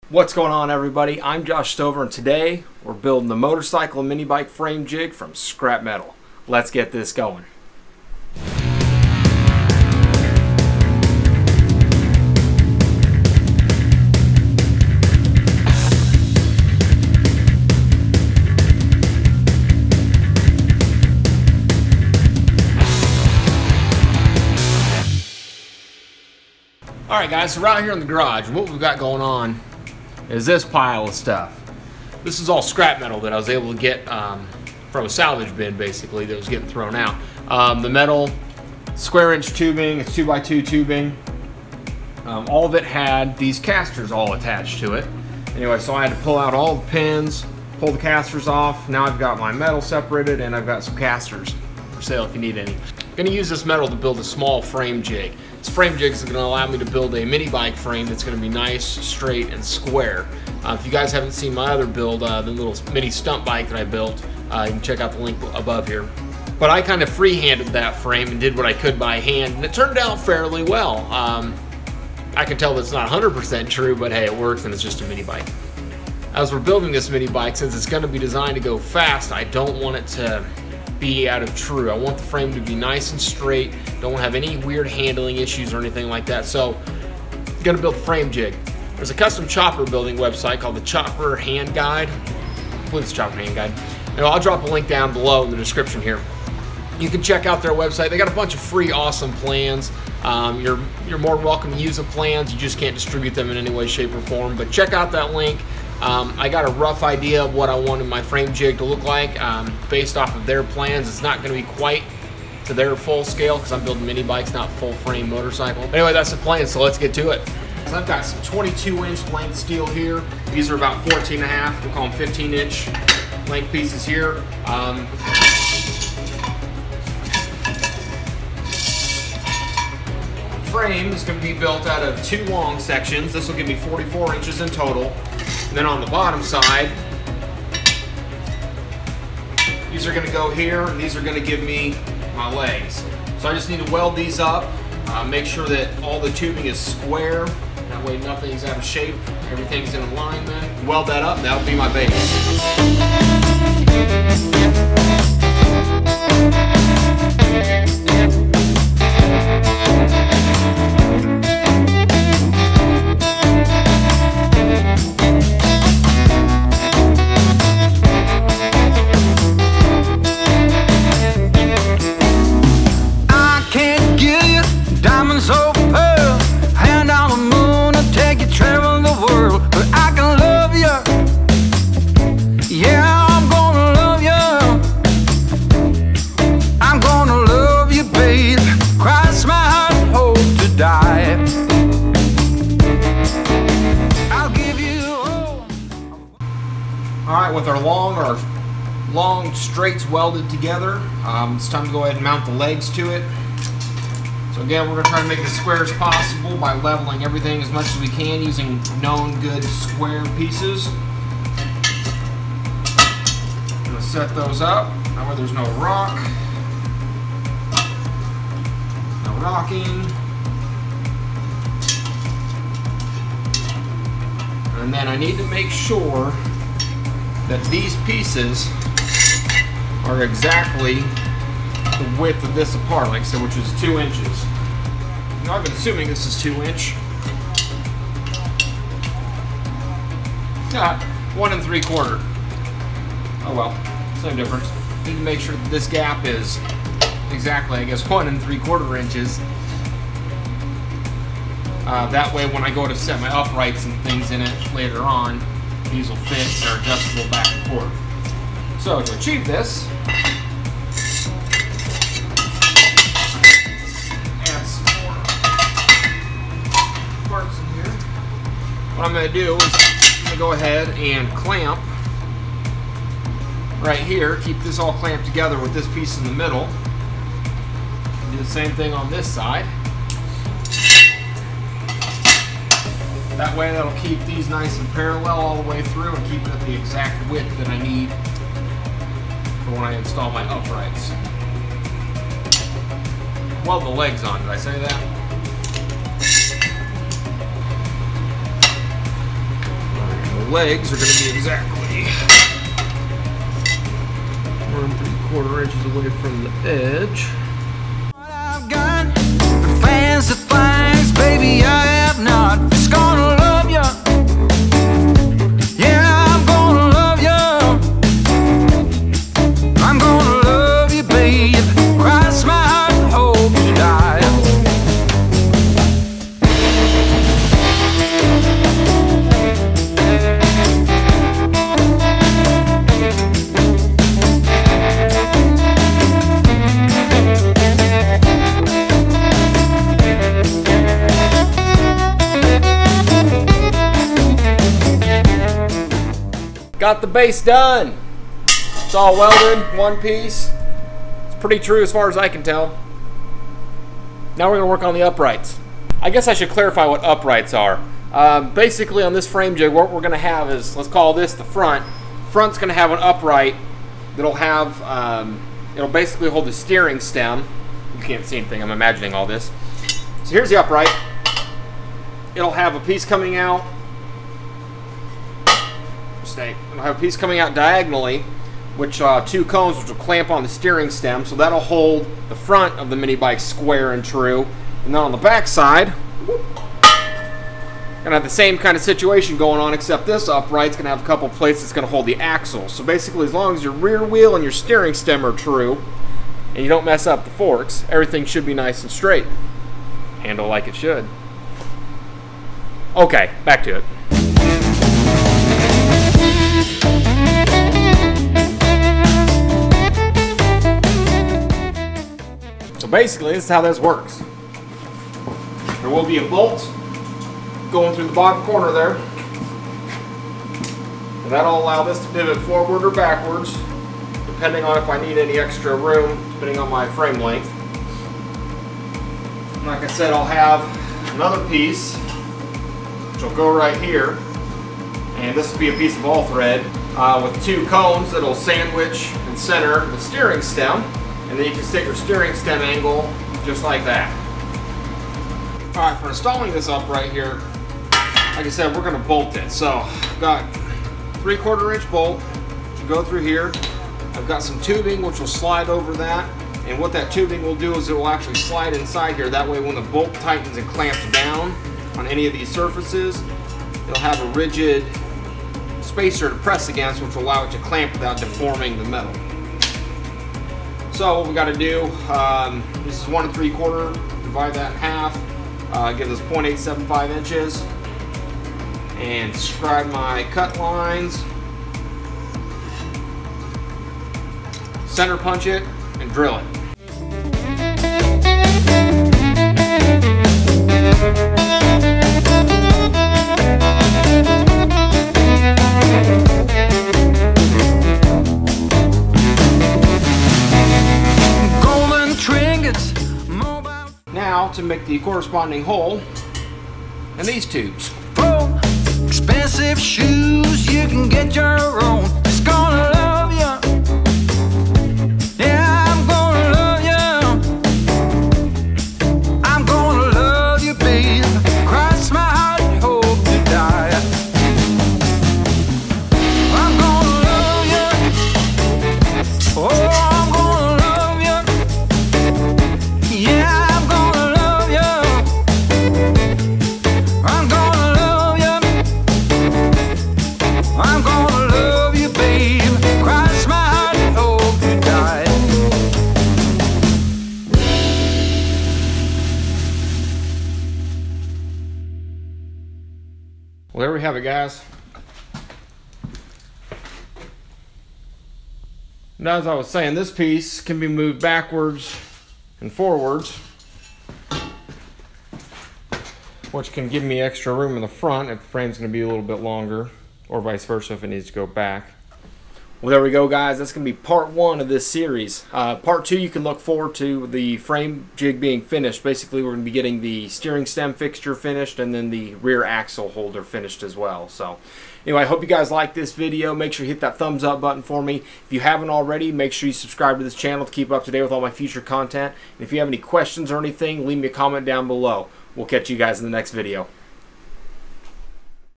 What's going on, everybody? I'm Josh Stover, and today we're building the motorcycle and mini bike frame jig from scrap metal. Let's get this going. Alright guys, so we're out here in the garage, and what we've got going on is this pile of stuff. This is all scrap metal that I was able to get from a salvage bin, basically, that was getting thrown out. The metal, square inch tubing, it's 2x2 tubing. All of it had these casters all attached to it. Anyway, so I had to pull out all the pins, pull the casters off. Now I've got my metal separated, and I've got some casters for sale if you need any. I'm going to use this metal to build a small frame jig. This frame jig is going to allow me to build a mini bike frame that's going to be nice, straight, and square. If you guys haven't seen my other build, the little mini stunt bike that I built, you can check out the link above here. But I kind of free-handed that frame and did what I could by hand, and it turned out fairly well. I can tell that's not 100% true, but hey, it works, and it's just a mini bike. As we're building this mini bike, since it's going to be designed to go fast, I don't want it to be out of true. I want the frame to be nice and straight. Don't have any weird handling issues or anything like that. So I'm gonna build a frame jig. There's a custom chopper building website called the Chopper Hand Guide. I believe it's Chopper Hand Guide. And I'll drop a link down below in the description here. You can check out their website. They got a bunch of free awesome plans. You're more than welcome to use the plans. You just can't distribute them in any way, shape, or form. But check out that link. I got a rough idea of what I wanted my frame jig to look like based off of their plans. It's not going to be quite to their full scale because I'm building mini bikes, not full frame motorcycle. Anyway, that's the plan, so let's get to it. So I've got some 22-inch length steel here. These are about 14.5. We'll call them 15-inch length pieces here. Frame is going to be built out of 2 long sections. This will give me 44 inches in total. And then on the bottom side, these are going to go here, and these are going to give me my legs. So I just need to weld these up, make sure that all the tubing is square. That way nothing's out of shape, everything's in alignment. Weld that up, that'll be my base. Alright, with our long straights welded together, it's time to go ahead and mount the legs to it. So again, we're going to try to make it as square as possible by leveling everything as much as we can using known good square pieces. I'm going to set those up, that way there's no rock, no rocking. And then I need to make sure that these pieces are exactly the width of this apart, like I said, which is 2 inches. Now, I've been assuming this is 2 inch. Yeah, 1 3/4. Oh well, same difference. Need to make sure that this gap is exactly, I guess, 1 3/4 inches. That way, when I go to set my uprights and things in it later on, these will fit, they're adjustable back and forth. So to achieve this, add some more parts in here. What I'm going to do is I'm going to go ahead and clamp right here, keep this all clamped together with this piece in the middle. Do the same thing on this side. That way that'll keep these nice and parallel all the way through and keep it at the exact width that I need for when I install my uprights. Weld the legs on, did I say that? legs are going to be exactly 1 3/4 inches away from the edge. What I've got, the fancy things, baby, I have not. Just gonna love you. Yeah, I'm gonna love you. I'm gonna love you, babe. Cross my heart and hope to die. Got the base done. It's all welded, one piece. It's pretty true as far as I can tell. Now we're gonna work on the uprights. I guess I should clarify what uprights are. Basically on this frame jig, what we're gonna have is, let's call this the front. Front's gonna have an upright that'll have, it'll basically hold the steering stem. You can't see anything, I'm imagining all this. So here's the upright. It'll have a piece coming out. It'll have a piece coming out diagonally, which 2 cones which will clamp on the steering stem, so that'll hold the front of the mini bike square and true. And then on the back side, gonna have the same kind of situation going on, except this upright's gonna have a couple plates that's gonna hold the axle. So basically, as long as your rear wheel and your steering stem are true, and you don't mess up the forks, everything should be nice and straight. Handle like it should. Okay, back to it. So basically, this is how this works. There will be a bolt going through the bottom corner there. And that'll allow this to pivot forward or backwards, depending on if I need any extra room, depending on my frame length. And like I said, I'll have another piece, which will go right here. And this will be a piece of all thread with 2 cones that'll sandwich and center the steering stem. And then you can stick your steering stem angle just like that. Alright, for installing this upright here, like I said, we're going to bolt it. So I've got 3/4 inch bolt which will go through here. I've got some tubing which will slide over that. And what that tubing will do is it will actually slide inside here. That way when the bolt tightens and clamps down on any of these surfaces, it'll have a rigid spacer to press against, which will allow it to clamp without deforming the metal. So what we got to do, this is 1 3/4, divide that in half, gives us 0.875 inches, and scribe my cut lines, center punch it, and drill it. Now to make the corresponding hole in these tubes. For expensive shoes, you can get your own. Just gonna love you. Yeah, I'm gonna love you. I'm gonna love you, babe. Cross my heart and hope to die. I'm gonna love you. Oh, I'm gonna love you. Yeah. Well, there we have it, guys. And as I was saying, this piece can be moved backwards and forwards, which can give me extra room in the front if the frame's going to be a little bit longer, or vice versa if it needs to go back. Well, there we go, guys. That's going to be part 1 of this series. Part 2, you can look forward to the frame jig being finished. Basically, we're going to be getting the steering stem fixture finished and then the rear axle holder finished as well. So, anyway, I hope you guys like this video. Make sure you hit that thumbs up button for me. If you haven't already, make sure you subscribe to this channel to keep up to date with all my future content. And if you have any questions or anything, leave me a comment down below. We'll catch you guys in the next video.